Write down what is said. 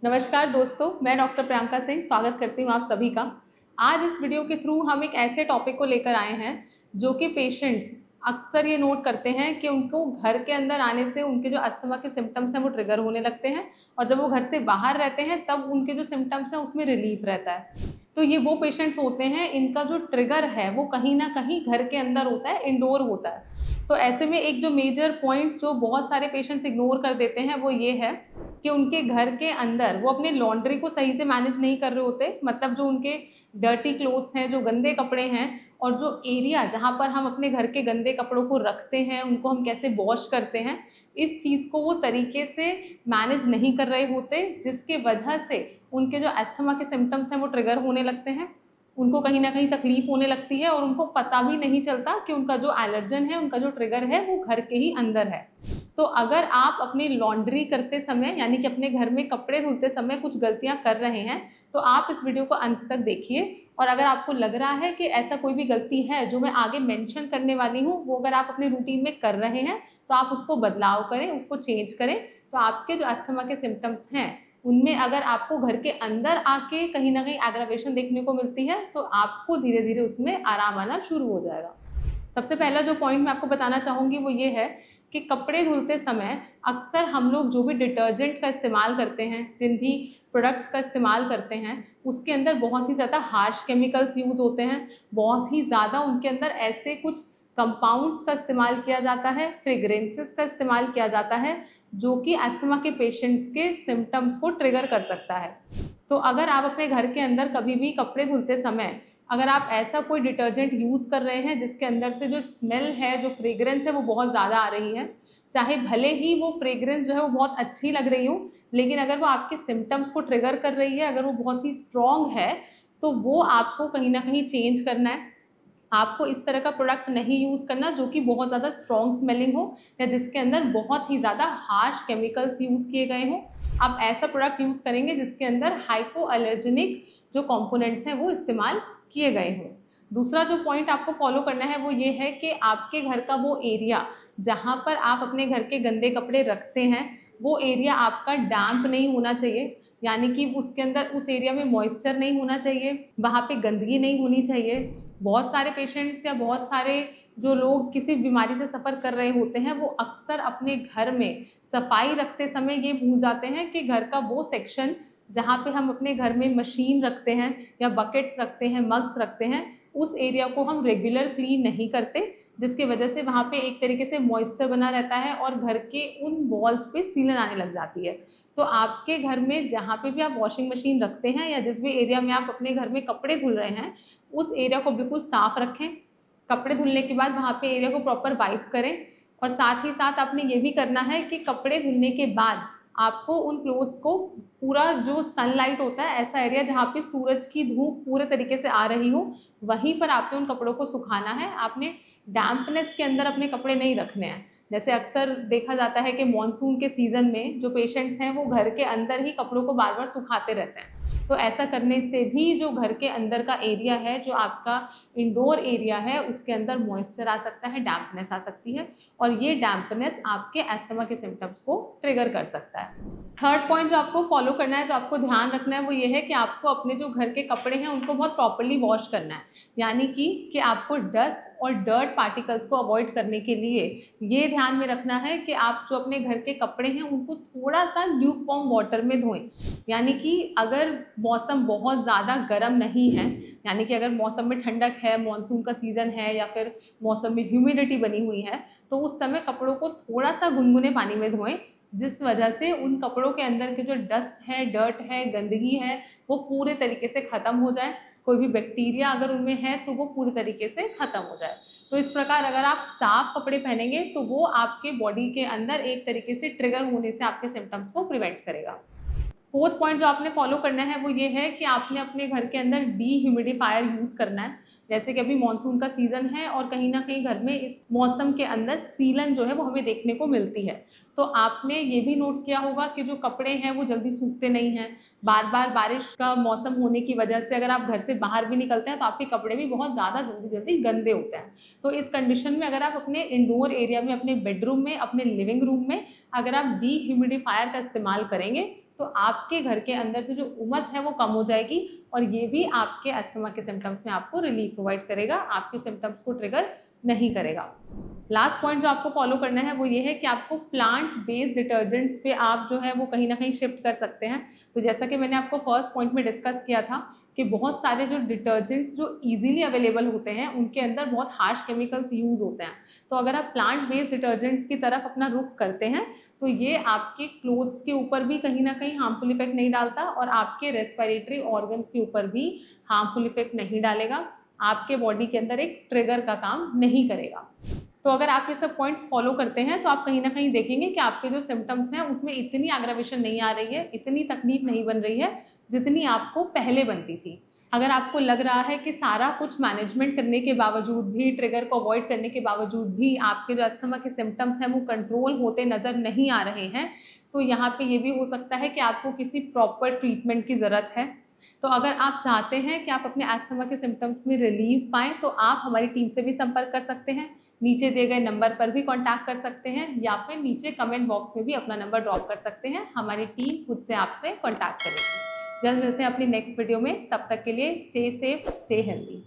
नमस्कार दोस्तों, मैं डॉक्टर प्रियंका सिंह स्वागत करती हूँ आप सभी का। आज इस वीडियो के थ्रू हम एक ऐसे टॉपिक को लेकर आए हैं जो कि पेशेंट्स अक्सर ये नोट करते हैं कि उनको घर के अंदर आने से उनके जो अस्थमा के सिम्टम्स हैं वो ट्रिगर होने लगते हैं और जब वो घर से बाहर रहते हैं तब उनके जो सिम्टम्स हैं उसमें रिलीफ रहता है। तो ये वो पेशेंट्स होते हैं इनका जो ट्रिगर है वो कहीं ना कहीं घर के अंदर होता है, इंडोर होता है। तो ऐसे में एक जो मेजर पॉइंट जो बहुत सारे पेशेंट्स इग्नोर कर देते हैं वो ये है कि उनके घर के अंदर वो अपने लॉन्ड्री को सही से मैनेज नहीं कर रहे होते। मतलब जो उनके डर्टी क्लोथ्स हैं, जो गंदे कपड़े हैं और जो एरिया जहाँ पर हम अपने घर के गंदे कपड़ों को रखते हैं उनको हम कैसे वॉश करते हैं, इस चीज़ को वो तरीके से मैनेज नहीं कर रहे होते, जिसके वजह से उनके जो अस्थमा के सिम्टम्स हैं वो ट्रिगर होने लगते हैं। उनको कहीं ना कहीं तकलीफ होने लगती है और उनको पता भी नहीं चलता कि उनका जो एलर्जन है, उनका जो ट्रिगर है वो घर के ही अंदर है। तो अगर आप अपनी लॉन्ड्री करते समय यानी कि अपने घर में कपड़े धुलते समय कुछ गलतियां कर रहे हैं तो आप इस वीडियो को अंत तक देखिए। और अगर आपको लग रहा है कि ऐसा कोई भी गलती है जो मैं आगे मेंशन करने वाली हूँ वो अगर आप अपने रूटीन में कर रहे हैं तो आप उसको बदलाव करें, उसको चेंज करें। तो आपके जो अस्थमा के सिम्टम्स हैं उनमें अगर आपको घर के अंदर आके कहीं ना कहीं एग्रावेशन देखने को मिलती है तो आपको धीरे धीरे उसमें आराम आना शुरू हो जाएगा। सबसे पहला जो पॉइंट मैं आपको बताना चाहूँगी वो ये है कि कपड़े धुलते समय अक्सर हम लोग जो भी डिटर्जेंट का इस्तेमाल करते हैं, जिन भी प्रोडक्ट्स का इस्तेमाल करते हैं, उसके अंदर बहुत ही ज़्यादा हार्श केमिकल्स यूज़ होते हैं। बहुत ही ज़्यादा उनके अंदर ऐसे कुछ कंपाउंड्स का इस्तेमाल किया जाता है, फ्रेग्रेंसेस का इस्तेमाल किया जाता है जो कि अस्थमा के पेशेंट्स के सिम्टम्स को ट्रिगर कर सकता है। तो अगर आप अपने घर के अंदर कभी भी कपड़े धुलते समय अगर आप ऐसा कोई डिटर्जेंट यूज़ कर रहे हैं जिसके अंदर से जो स्मेल है, जो फ्रेग्रेंस है वो बहुत ज़्यादा आ रही है, चाहे भले ही वो फ्रेग्रेंस जो है वो बहुत अच्छी लग रही हो, लेकिन अगर वो आपके सिम्टम्स को ट्रिगर कर रही है, अगर वो बहुत ही स्ट्रॉन्ग है, तो वो आपको कहीं ना कहीं चेंज करना है। आपको इस तरह का प्रोडक्ट नहीं यूज़ करना जो कि बहुत ज़्यादा स्ट्रॉन्ग स्मेलिंग हो या जिसके अंदर बहुत ही ज़्यादा हार्श केमिकल्स यूज़ किए गए हों। आप ऐसा प्रोडक्ट यूज़ करेंगे जिसके अंदर हाइपो एलर्जेनिक जो कंपोनेंट्स हैं वो इस्तेमाल किए गए हों। दूसरा जो पॉइंट आपको फॉलो करना है वो ये है कि आपके घर का वो एरिया जहाँ पर आप अपने घर के गंदे कपड़े रखते हैं वो एरिया आपका डैम्प नहीं होना चाहिए। यानी कि उसके अंदर उस एरिया में मॉइस्चर नहीं होना चाहिए, वहाँ पे गंदगी नहीं होनी चाहिए। बहुत सारे पेशेंट्स या बहुत सारे जो लोग किसी बीमारी से सफ़र कर रहे होते हैं वो अक्सर अपने घर में सफाई रखते समय ये भूल जाते हैं कि घर का वो सेक्शन जहाँ पे हम अपने घर में मशीन रखते हैं या बकेट्स रखते हैं, मग्स रखते हैं, उस एरिया को हम रेगुलर क्लीन नहीं करते, जिसकी वजह से वहाँ पे एक तरीके से मॉइस्चर बना रहता है और घर के उन वॉल्स पे सीलन आने लग जाती है। तो आपके घर में जहाँ पे भी आप वॉशिंग मशीन रखते हैं या जिस भी एरिया में आप अपने घर में कपड़े धुल रहे हैं उस एरिया को बिल्कुल साफ रखें। कपड़े धुलने के बाद वहाँ पे एरिया को प्रॉपर वाइप करें और साथ ही साथ आपने ये भी करना है कि कपड़े धुलने के बाद आपको उन क्लोथ्स को पूरा जो सनलाइट होता है, ऐसा एरिया जहाँ पे सूरज की धूप पूरे तरीके से आ रही हो, वहीं पर आपने उन कपड़ों को सुखाना है। आपने डैम्पनेस के अंदर अपने कपड़े नहीं रखने हैं। जैसे अक्सर देखा जाता है कि मॉनसून के सीज़न में जो पेशेंट्स हैं वो घर के अंदर ही कपड़ों को बार बार सुखाते रहते हैं। तो ऐसा करने से भी जो घर के अंदर का एरिया है, जो आपका इंडोर एरिया है, उसके अंदर मॉइस्चर आ सकता है, डैम्पनेस आ सकती है और ये डैम्पनेस आपके अस्थमा के सिम्टम्स को ट्रिगर कर सकता है। थर्ड पॉइंट जो आपको फॉलो करना है, जो आपको ध्यान रखना है वो ये है कि आपको अपने जो घर के कपड़े हैं उनको बहुत प्रॉपर्ली वॉश करना है। यानी कि आपको डस्ट और डर्ट पार्टिकल्स को अवॉइड करने के लिए ये ध्यान में रखना है कि आप जो अपने घर के कपड़े हैं उनको थोड़ा सा ल्यूक वार्म वाटर में धोएं। यानी कि अगर मौसम बहुत ज़्यादा गर्म नहीं है, यानी कि अगर मौसम में ठंडक है, मानसून का सीज़न है या फिर मौसम में ह्यूमिडिटी बनी हुई है, तो उस समय कपड़ों को थोड़ा सा गुनगुने पानी में धोएं, जिस वजह से उन कपड़ों के अंदर के जो डस्ट है, डर्ट है, गंदगी है, वो पूरे तरीके से ख़त्म हो जाए। कोई भी बैक्टीरिया अगर उनमें है तो वो पूरी तरीके से ख़त्म हो जाए। तो इस प्रकार अगर आप साफ कपड़े पहनेंगे तो वो आपके बॉडी के अंदर एक तरीके से ट्रिगर होने से आपके सिम्टम्स को प्रिवेंट करेगा। फोर्थ पॉइंट जो आपने फॉलो करना है वो ये है कि आपने अपने घर के अंदर डी-ह्यूमिडिफायर यूज़ करना है। जैसे कि अभी मानसून का सीज़न है और कहीं ना कहीं घर में इस मौसम के अंदर सीलन जो है वो हमें देखने को मिलती है। तो आपने ये भी नोट किया होगा कि जो कपड़े हैं वो जल्दी सूखते नहीं हैं। बार बार बारिश का मौसम होने की वजह से अगर आप घर से बाहर भी निकलते हैं तो आपके कपड़े भी बहुत ज़्यादा जल्दी जल्दी गंदे होते हैं। तो इस कंडीशन में अगर आप अपने इंडोर एरिया में, अपने बेडरूम में, अपने लिविंग रूम में अगर आप डी-ह्यूमिडिफायर का इस्तेमाल करेंगे तो आपके घर के अंदर से जो उमस है वो कम हो जाएगी और ये भी आपके अस्थमा के सिम्टम्स में आपको रिलीफ प्रोवाइड करेगा, आपके सिम्टम्स को ट्रिगर नहीं करेगा। लास्ट पॉइंट जो आपको फॉलो करना है वो ये है कि आपको प्लांट बेस्ड डिटर्जेंट्स पे आप जो है वो कहीं ना कहीं शिफ्ट कर सकते हैं। तो जैसा कि मैंने आपको फर्स्ट पॉइंट में डिस्कस किया था कि बहुत सारे जो डिटर्जेंट्स जो इजीली अवेलेबल होते हैं उनके अंदर बहुत हार्श केमिकल्स यूज होते हैं। तो अगर आप प्लांट बेस्ड डिटर्जेंट्स की तरफ अपना रुख करते हैं तो ये आपके क्लोथ्स के ऊपर भी कहीं ना कहीं हार्मफुल इफेक्ट नहीं डालता और आपके रेस्पिरेटरी ऑर्गन्स के ऊपर भी हार्मफुल इफेक्ट नहीं डालेगा, आपके बॉडी के अंदर एक ट्रिगर का काम नहीं करेगा। तो अगर आप ये सब पॉइंट्स फॉलो करते हैं तो आप कहीं ना कहीं देखेंगे कि आपके जो सिम्टम्स हैं उसमें इतनी एग्रावेशन नहीं आ रही है, इतनी तकलीफ नहीं बन रही है जितनी आपको पहले बनती थी। अगर आपको लग रहा है कि सारा कुछ मैनेजमेंट करने के बावजूद भी, ट्रिगर को अवॉइड करने के बावजूद भी आपके जो अस्थमा के सिम्टम्स हैं वो कंट्रोल होते नज़र नहीं आ रहे हैं, तो यहाँ पे ये भी हो सकता है कि आपको किसी प्रॉपर ट्रीटमेंट की ज़रूरत है। तो अगर आप चाहते हैं कि आप अपने अस्थमा के सिम्टम्स में रिलीफ पाएँ तो आप हमारी टीम से भी संपर्क कर सकते हैं, नीचे दिए गए नंबर पर भी कांटेक्ट कर सकते हैं या फिर नीचे कमेंट बॉक्स में भी अपना नंबर ड्रॉप कर सकते हैं। हमारी टीम खुद से आपसे कांटेक्ट करेगी। जल्द मिलते हैं अपनी नेक्स्ट वीडियो में, तब तक के लिए स्टे सेफ, स्टे हेल्दी।